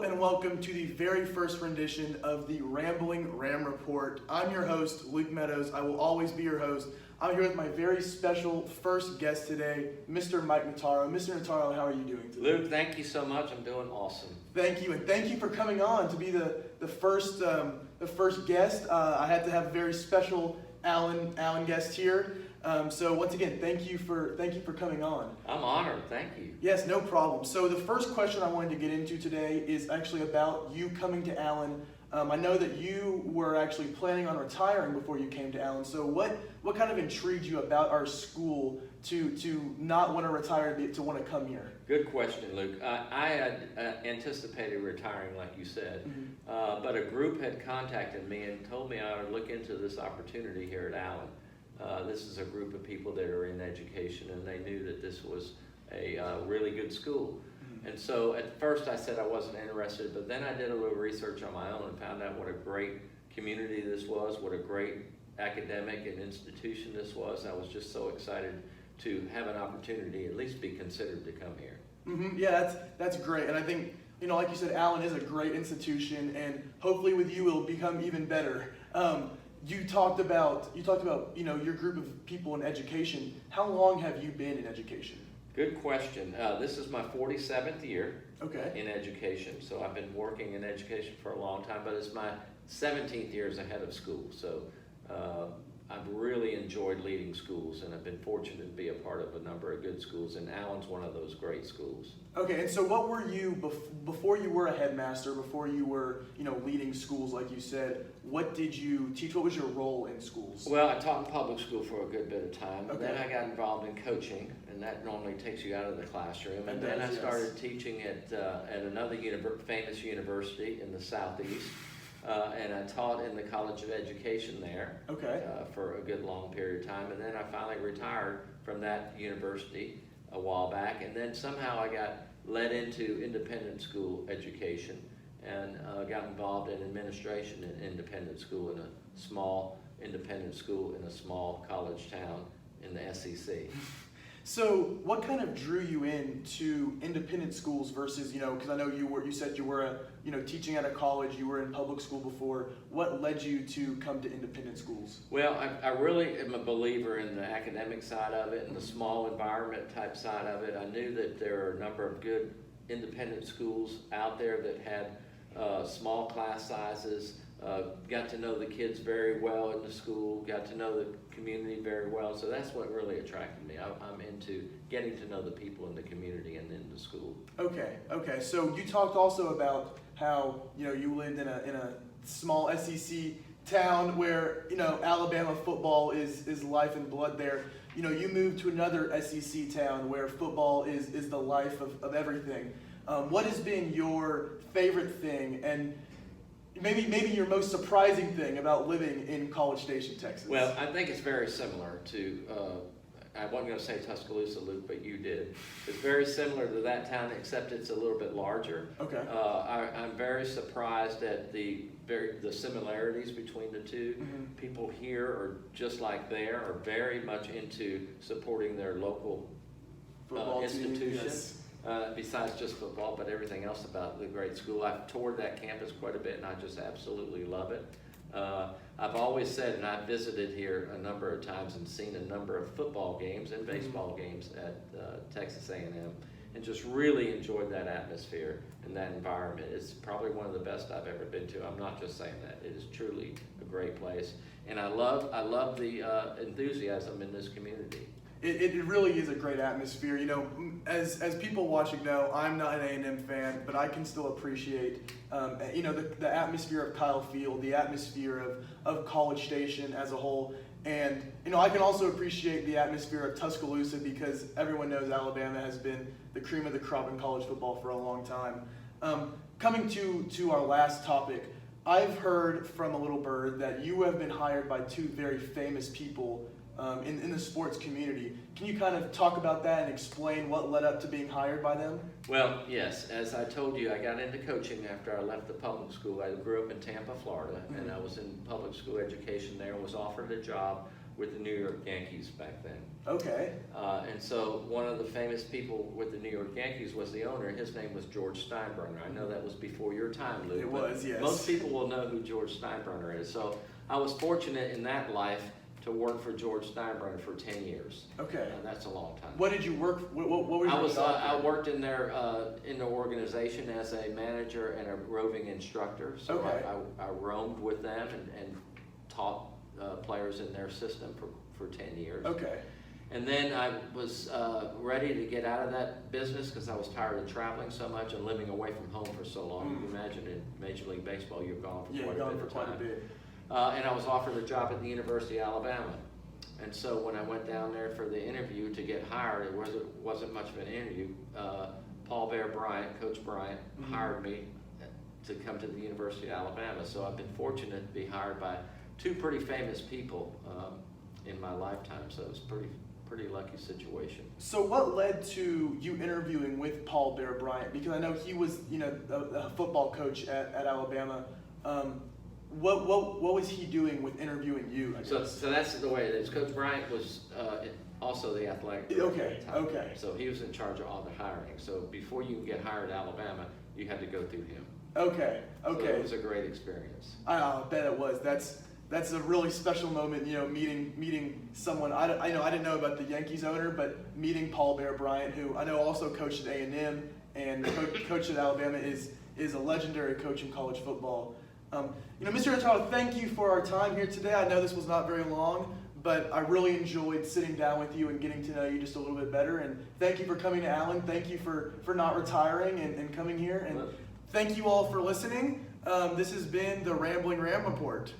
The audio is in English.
Hello and welcome to the very first rendition of the Rambling Ram Report. I'm your host, Luke Meadows. I will always be your host. I'm here with my very special first guest today, Mr. Mike Notaro. Mr. Notaro, how are you doing today? Luke, thank you so much. I'm doing awesome. Thank you, and thank you for coming on to be the first guest. I had to have a very special Alan guest here. So once again, thank you for coming on. I'm honored. Thank you. Yes, no problem. So the first question I wanted to get into today is actually about you coming to Allen. I know that you were actually planning on retiring before you came to Allen. So what kind of intrigued you about our school to not want to retire, to want to come here? Good question, Luke. I had anticipated retiring, like you said, but a group had contacted me and told me I would look into this opportunity here at Allen. This is a group of people that are in education, and they knew that this was a really good school. And so at first I said I wasn't interested, but then I did a little research on my own and found out what a great community this was, what a great academic and institution this was. I was just so excited to have an opportunity, at least be considered to come here. Yeah, that's great. And I think, like you said, Allen is a great institution, and hopefully with you it'll become even better. You talked about your group of people in education. How long have you been in education? Good question. This is my 47th year in education, so I've been working in education for a long time, but it's my 17th year as a head of school. So I've really enjoyed leading schools, and I've been fortunate to be a part of a number of good schools, and Allen's one of those great schools. Okay, and so what were you, before you were a headmaster, before you were leading schools like you said, what did you teach? What was your role in schools? Well, I taught in public school for a good bit of time, and then I got involved in coaching, and that normally takes you out of the classroom, and then I started teaching at another famous university in the Southeast. And I taught in the College of Education there for a good long period of time, and then I finally retired from that university a while back, and then somehow I got led into independent school education and got involved in administration in independent school, in a small independent school in a small college town in the SEC. So what kind of drew you into independent schools versus, because I know you said you were teaching at a college, you were in public school before. What led you to come to independent schools? Well, I really am a believer in the academic side of it and the small environment type side of it. I knew that there are a number of good independent schools out there that had small class sizes, got to know the kids very well in the school, got to know the community very well. So that's what really attracted me. I'm into getting to know the people in the community and in the school. Okay. So you talked also about how you lived in a small SEC town where Alabama football is life and blood there. You moved to another SEC town where football is the life of everything. What has been your favorite thing, and maybe your most surprising thing about living in College Station, Texas? Well, I think it's very similar to, I wasn't going to say Tuscaloosa, Luke, but you did. It's very similar to that town, except it's a little bit larger. Okay. I'm very surprised at the similarities between the two. People here are just like there, are very much into supporting their local institution. Yes. Besides just football, but everything else about the great school. I've toured that campus quite a bit, and I just absolutely love it. I've always said, and I've visited here a number of times and seen a number of football games and baseball games at Texas A&M, and just really enjoyed that atmosphere and that environment. It's probably one of the best I've ever been to. I'm not just saying that. It is truly a great place, and I love the enthusiasm in this community. It really is a great atmosphere. As people watching know, I'm not an A&M fan, but I can still appreciate, the atmosphere of Kyle Field, the atmosphere of College Station as a whole. And, I can also appreciate the atmosphere of Tuscaloosa because everyone knows Alabama has been the cream of the crop in college football for a long time. Coming to our last topic, I've heard from a little bird that you have been hired by two very famous people in the sports community. Can you kind of talk about that and explain what led up to being hired by them? Well, yes. As I told you, I got into coaching after I left the public school. I grew up in Tampa, Florida, and I was in public school education there, was offered a job with the New York Yankees back then. Okay. And so one of the famous people with the New York Yankees was the owner. His name was George Steinbrenner. I know that was before your time, Lou. It was, yes. Most people will know who George Steinbrenner is. So I was fortunate in that life to work for George Steinbrenner for 10 years. Okay. That's a long time. What did you work? What was your job? I worked in their organization as a manager and a roving instructor. So okay. I roamed with them and taught players in their system for 10 years. Okay. And then I was ready to get out of that business because I was tired of traveling so much and living away from home for so long. You can imagine in Major League Baseball, you're gone for quite a bit of time. And I was offered a job at the University of Alabama. And so when I went down there for the interview to get hired, it wasn't much of an interview. Paul Bear Bryant, Coach Bryant, hired me to come to the University of Alabama. So I've been fortunate to be hired by two pretty famous people in my lifetime. So it was pretty lucky situation. So what led to you interviewing with Paul Bear Bryant? Because I know he was, a football coach at Alabama. What was he doing with interviewing you? I guess? So that's the way it is. Coach Bryant was also the athletic director at the time. Okay. So he was in charge of all the hiring. So before you can get hired at Alabama, you had to go through him. Okay. So it was a great experience. I bet it was. That's a really special moment, meeting someone. I didn't know about the Yankees owner, but meeting Paul Bear Bryant, who I know also coached at A&M and coached at Alabama, is a legendary coach in college football. Mr. Notaro, thank you for our time here today. I know this was not very long, but I really enjoyed sitting down with you and getting to know you just a little bit better. And thank you for coming to Allen. Thank you for not retiring and coming here. And thank you all for listening. This has been the Rambling Ram Report.